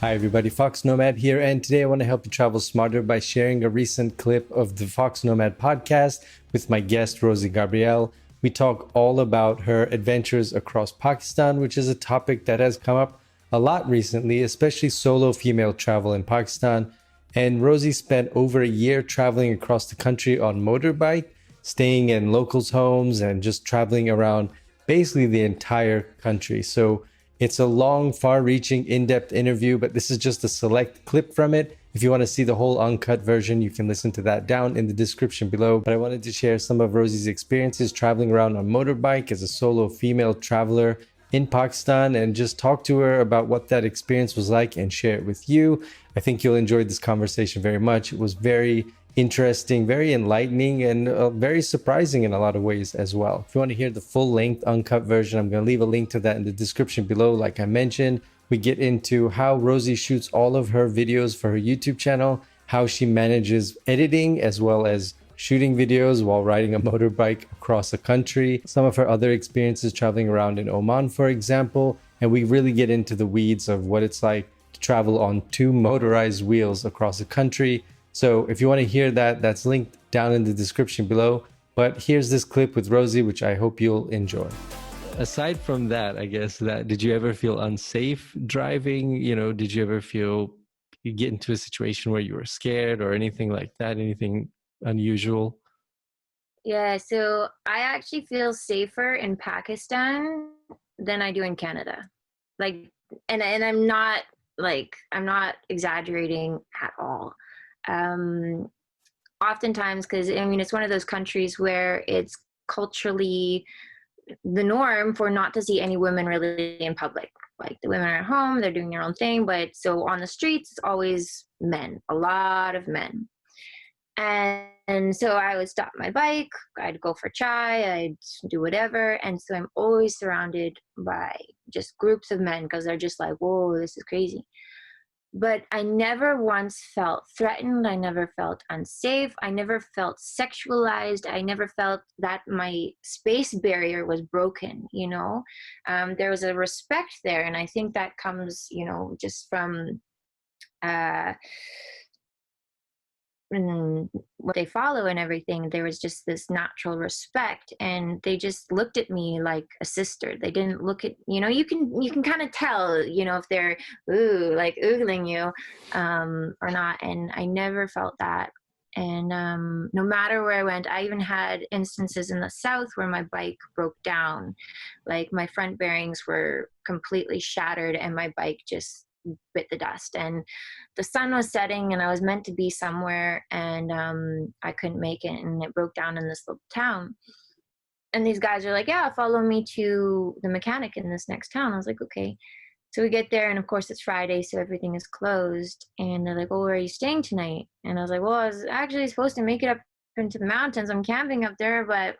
Hi everybody, foXnoMad here, and today I want to help you travel smarter by sharing a recent clip of the foXnoMad podcast with my guest Rosie Gabrielle. We talk all about her adventures across Pakistan, which is a topic that has come up a lot recently, especially solo female travel in Pakistan. And Rosie spent over a year traveling across the country on motorbike, staying in locals' homes and just traveling around basically the entire country. So it's a long, far reaching, in depth interview, but this is just a select clip from it. If you want to see the whole uncut version, you can listen to that down in the description below. But I wanted to share some of Rosie's experiences traveling around on motorbike as a solo female traveler in Pakistan and just talk to her about what that experience was like and share it with you. I think you'll enjoy this conversation very much. It was very interesting, very enlightening, and very surprising in a lot of ways as well. If you want to hear the full length uncut version, I'm going to leave a link to that in the description below. Like I mentioned, we get into how Rosie shoots all of her videos for her YouTube channel, how she manages editing as well as shooting videos while riding a motorbike across the country, some of her other experiences traveling around in Oman, for example, and we really get into the weeds of what it's like to travel on two motorized wheels across the country. So if you want to hear that, that's linked down in the description below. But here's this clip with Rosie, which I hope you'll enjoy. Aside from that, I guess that did you ever feel unsafe driving? Did you ever feel you get into a situation where you were scared or anything like that? Anything unusual? Yeah, so I actually feel safer in Pakistan than I do in Canada. Like, and I'm not exaggerating at all. Um, Oftentimes, because I mean, it's one of those countries where it's culturally the norm for not to see any women really in public. Like the women are at home, they're doing their own thing, but so on the streets, it's always men, a lot of men. And so I would stop my bike, I'd go for chai, I'd do whatever. And so I'm always surrounded by just groups of men because they're just like, whoa, this is crazy. But I never once felt threatened. I never felt unsafe. I never felt sexualized. I never felt that my space barrier was broken. There was a respect there. And I think that comes, just from uh, what they follow and everything. There was just this natural respect, and they just looked at me like a sister. They didn't look at, you can kind of tell, if they're like oogling you or not. And I never felt that. And no matter where I went, I even had instances in the south where my bike broke down. Like my front bearings were completely shattered and my bike just bit the dust. And the sun was setting and I was meant to be somewhere, and I couldn't make it, and it broke down in this little town. And these guys are like, yeah, follow me to the mechanic in this next town. I was like, okay. So we get there, and of course it's Friday, so everything is closed. And they're like, oh, where are you staying tonight? And I was like, well, I was actually supposed to make it up into the mountains. I'm camping up there, but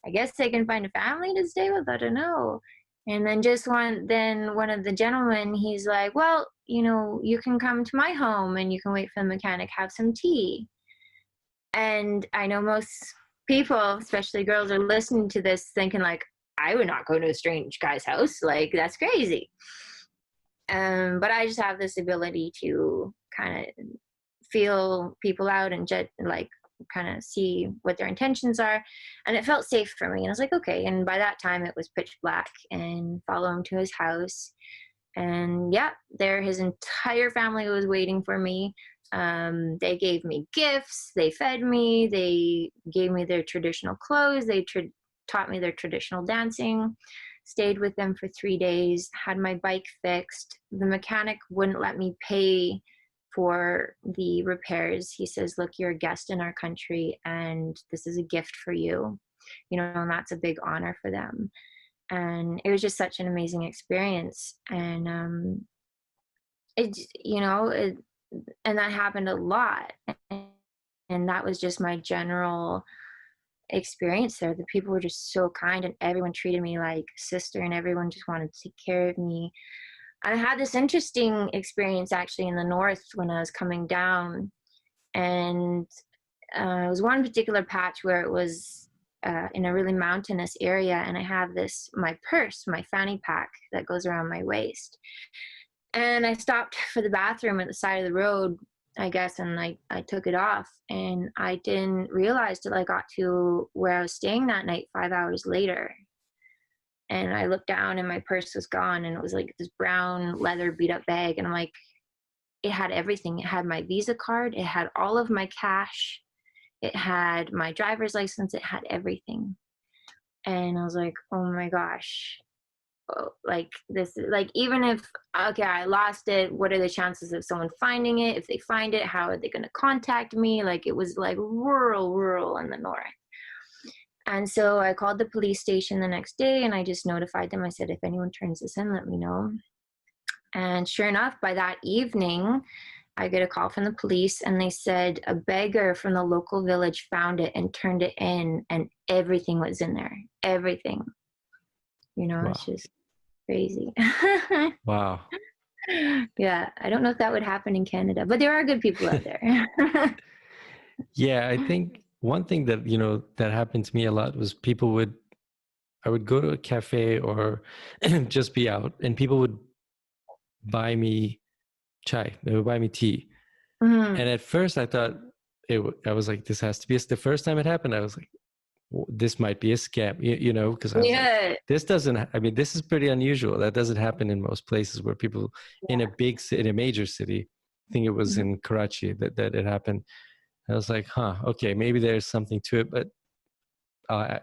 I guess they can find a family to stay with. I don't know. And then one of the gentlemen, he's like, well, you can come to my home and you can wait for the mechanic, have some tea. And I know most people, especially girls, are listening to this thinking like, I would not go to a strange guy's house. Like, that's crazy. But I just have this ability to kind of feel people out and like kind of see what their intentions are. And it felt safe for me. And I was like, okay. And by that time it was pitch black, and follow him to his house. And yeah, there his entire family was waiting for me. They gave me gifts, they fed me, they gave me their traditional clothes, they taught me their traditional dancing. Stayed with them for 3 days, had my bike fixed. The mechanic wouldn't let me pay for the repairs. He says, look, you're a guest in our country and this is a gift for you, and that's a big honor for them. And it was just such an amazing experience. And it, you know, it, and that happened a lot. And that was just my general experience there. The people were just so kind, and everyone treated me like a sister, and everyone just wanted to take care of me. I had this interesting experience actually in the north when I was coming down, and it was one particular patch where it was in a really mountainous area, and I have my purse, my fanny pack that goes around my waist. And I stopped for the bathroom at the side of the road, I guess, and I took it off. And I didn't realize till I got to where I was staying that night 5 hours later. And I looked down and my purse was gone, and it was like this brown leather beat up bag. And I'm like, it had everything. It had my Visa card, it had all of my cash, it had my driver's license, it had everything. And I was like, oh my gosh. Oh, like this, like even if, okay, I lost it, what are the chances of someone finding it? If they find it, how are they going to contact me? Like it was like rural in the north. And so I called the police station the next day and I just notified them. I said, if anyone turns this in, let me know. And sure enough, by that evening, I get a call from the police and they said a beggar from the local village found it and turned it in, and everything was in there. Everything. It's Wow. just crazy. Wow. Yeah, I don't know if that would happen in Canada, but there are good people out there. Yeah, I think one thing that, that happened to me a lot was I would go to a cafe or just be out, and people would buy me chai. They would buy me tea. And Mhm. at first I thought I was like, this has to be, the first time it happened, I was like, this might be a scam, because I was like, Yeah, this is pretty unusual. That doesn't happen in most places where people in yeah. in a major city. I think it was Mhm. in Karachi that it happened. I was like, okay, maybe there's something to it, but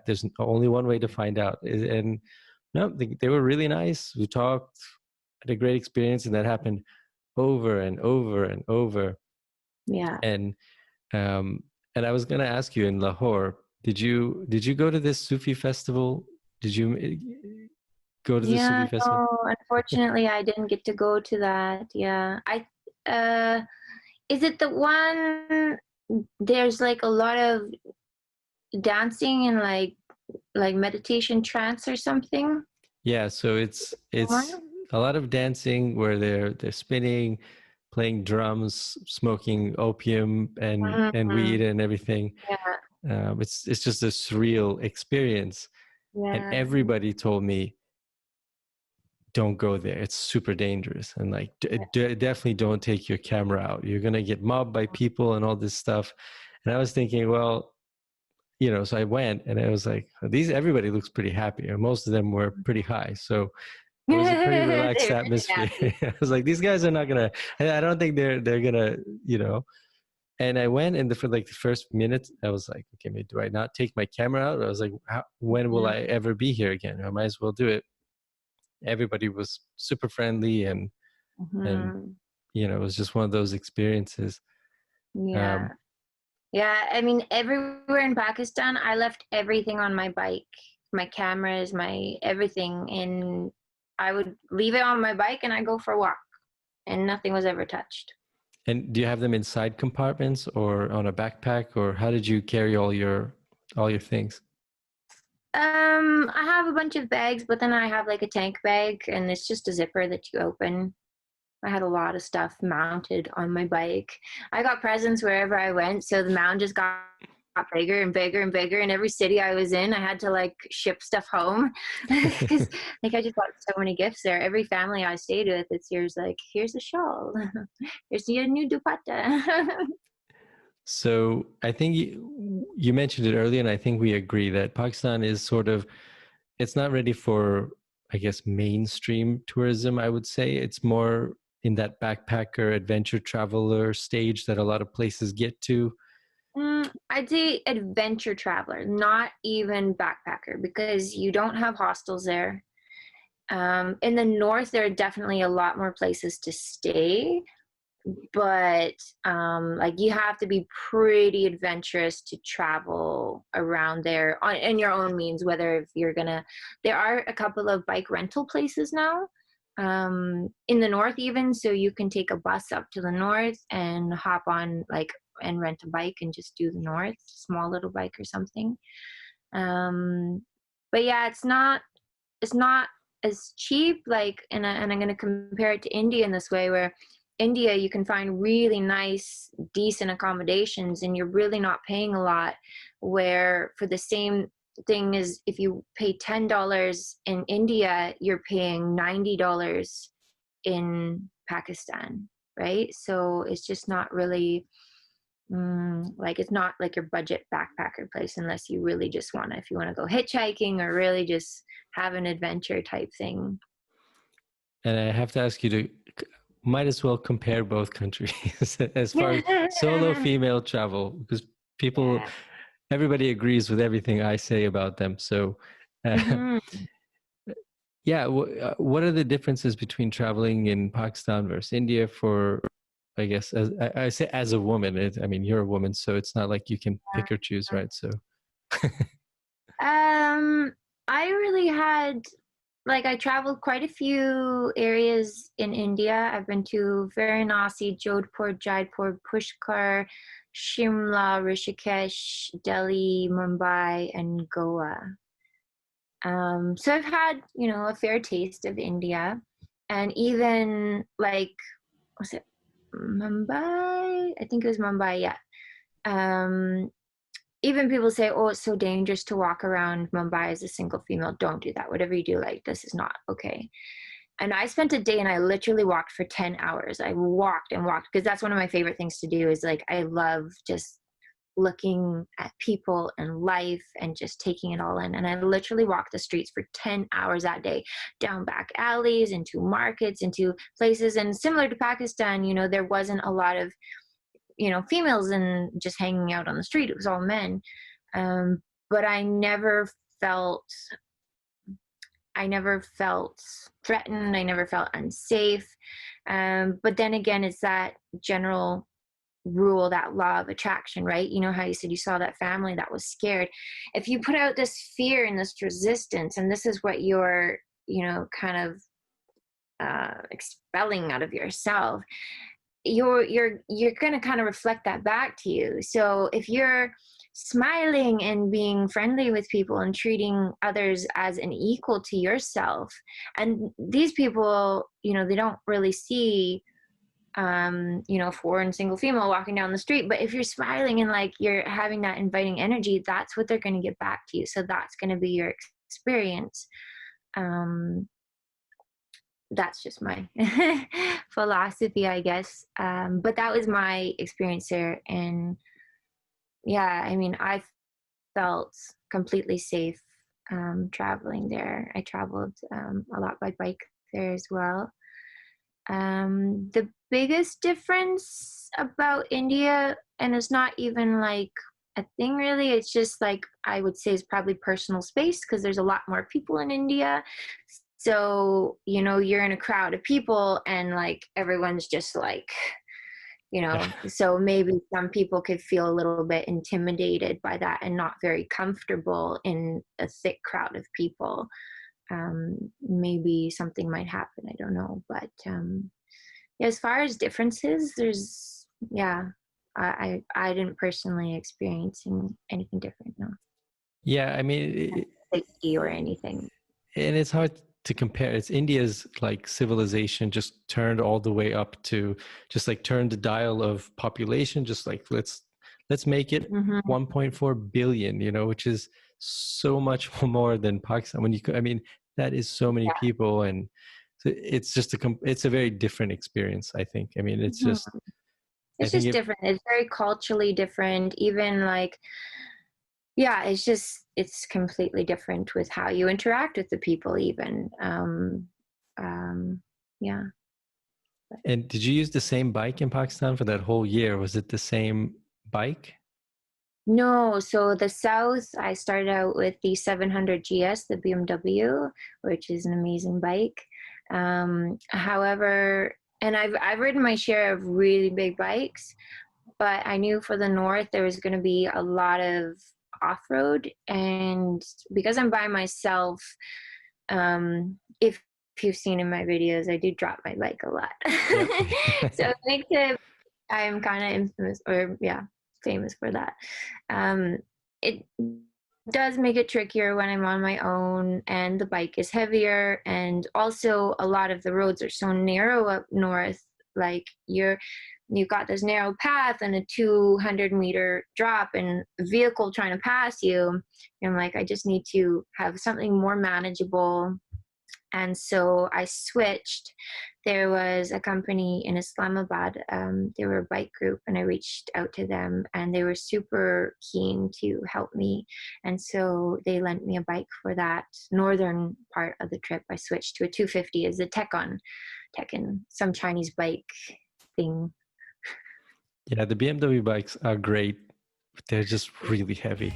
there's only one way to find out. And no, they were really nice. We talked, had a great experience, and that happened over and over and over. Yeah. And um, and I was going to ask you, in Lahore, did you go to this Sufi festival? Did you go to the Yeah, Sufi festival? no, unfortunately I didn't get to go to that. Yeah. I uh is it the one there's like a lot of dancing and like meditation trance or something? Yeah, so it's One? a lot of dancing where they're spinning, playing drums, smoking opium and Mhm. weed and everything. Yeah, It's just a surreal experience, and yeah. everybody told me, don't go there. It's super dangerous, and like definitely don't take your camera out. You're gonna get mobbed by people and all this stuff. And I was thinking, well, so I went, and I was like, everybody looks pretty happy, and most of them were pretty high. So it was a pretty They're relaxed really atmosphere. happy. I was like, these guys are not gonna. I don't think they're gonna. You know. And I went, and for like the first minute, I was like, okay, maybe do I not take my camera out? I was like, when will Mhm. I ever be here again? I might as well do it. Everybody was super friendly, and Mhm. it was just one of those experiences. Yeah. Um, Yeah, I mean, everywhere in Pakistan, I left everything on my bike, my cameras, my everything, and I would leave it on my bike and I go for a walk, and nothing was ever touched. and do you have them in side compartments or on a backpack, or how did you carry all your things? I have a bunch of bags, but then I have like a tank bag, and it's just a zipper that you open. I had a lot of stuff mounted on my bike. I got presents wherever I went, so the mound just got bigger and bigger and bigger. And every city I was in, I had to like ship stuff home because like I just got so many gifts there. Every family I stayed with this year's like, here's a shawl, here's your new dupatta. So I think you mentioned it earlier, and I think we agree that Pakistan is it's not ready for, I guess, mainstream tourism. I would say it's more in that backpacker adventure traveler stage that a lot of places get to. I'd say adventure traveler, not even backpacker, because you don't have hostels there. In the north, there are definitely a lot more places to stay, but like you have to be pretty adventurous to travel around there in your own means. Whether if you're gonna, there are a couple of bike rental places now in the north, even so you can take a bus up to the north and hop on like and rent a bike and just do the north, small little bike or something. um but yeah, it's not as cheap, like, and I'm going to compare it to India in this way, where India you can find really nice decent accommodations and you're really not paying a lot, where for the same thing as if you pay $10 in India, you're paying $90 in Pakistan, right? So it's just not really like it's not like your budget backpacker place unless you really just want to, if you want to go hitchhiking or really just have an adventure type thing. And I have to ask you to, might as well compare both countries as far as solo female travel, because people, Yeah. everybody agrees with everything I say about them. So, Hmm. yeah, what are the differences between traveling in Pakistan versus India for, I guess, as I say, as a woman? I mean, you're a woman, so it's not like you can pick or choose, right? So, Um, I really had like I traveled quite a few areas in India. I've been to Varanasi, Jodhpur, Jaipur, Pushkar, Shimla, Rishikesh, Delhi, Mumbai, and Goa. So I've had, a fair taste of India, and even like, was it Mumbai? I think it was Mumbai, yeah. Um, Even people say, oh, it's so dangerous to walk around Mumbai as a single female. Don't do that. Whatever you do, like, this is not okay. And I spent a day and I literally walked for 10 hours. I walked and walked because that's one of my favorite things to do is like, I love just looking at people and life and just taking it all in. And I literally walked the streets for 10 hours that day, down back alleys, into markets, into places. And similar to Pakistan, there wasn't a lot of females and just hanging out on the street. It was all men. But felt I never felt threatened. I never felt unsafe. But then again, it's that general rule, that law of attraction, right? You know how you said you saw that family that was scared. If you put out this fear and this resistance, and this is what you're, kind of expelling out of yourself, you're going to kind of reflect that back to you. So if you're smiling and being friendly with people and treating others as an equal to yourself, and these people, they don't really see a foreign single female walking down the street, but if you're smiling and like you're having that inviting energy, that's what they're going to get back to you. So that's going to be your experience. That's just my philosophy, I guess. But that was my experience there. And yeah, I mean, I felt completely safe traveling there. I traveled a lot by bike there as well. The biggest difference about India, and it's not even like a thing really, it's just like I would say is probably personal space because there's a lot more people in India. So, you're in a crowd of people and like everyone's just like, so maybe some people could feel a little bit intimidated by that and not very comfortable in a thick crowd of people. Maybe something might happen. I don't know. But as far as differences, I didn't personally experience anything different. No. yeah, I mean, Safety or anything. and it's hard to compare. It's India's like civilization just turned all the way up to just like turn the dial of population, just like let's make it Mm-hmm. 1.4 billion, which is so much more than Pakistan. I mean, that is so many Yeah. people, and it's just it's a very different experience, I think. I mean, it's Mm-hmm. just, I It's think just different. It's very culturally different. Even like, yeah, it's completely different with how you interact with the people even. Yeah. and did you use the same bike in Pakistan for that whole year? Was it the same bike? No, so the South, I started out with the 700 GS, the BMW, which is an amazing bike. However, and I've ridden my share of really big bikes, but I knew for the North there was going to be a lot of off-road, and because I'm by myself, if you've seen in my videos, I do drop my bike a lot. Yep. So it makes it, I'm kind of infamous, or yeah, famous for that. It does make it trickier when I'm on my own, and the bike is heavier, and also a lot of the roads are so narrow up north. Like you've got this narrow path and a 200-meter drop, and a vehicle trying to pass you. And I'm like, I just need to have something more manageable And so I switched. There was a company in Islamabad. They were a bike group, and I reached out to them, and they were super keen to help me. And so they lent me a bike for that northern part of the trip. I switched to a 250 as a Tekken, some Chinese bike thing. Yeah, the BMW bikes are great, but they're just really heavy.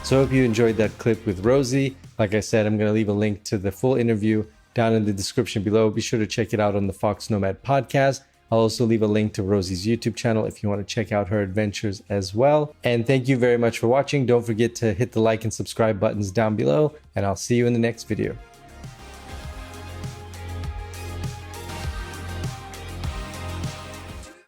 So I hope you enjoyed that clip with Rosie. Like I said, I'm going to leave a link to the full interview down in the description below. Be sure to check it out on the foXnoMad podcast. I'll also leave a link to Rosie's YouTube channel if you want to check out her adventures as well. And thank you very much for watching. Don't forget to hit the like and subscribe buttons down below, and I'll see you in the next video.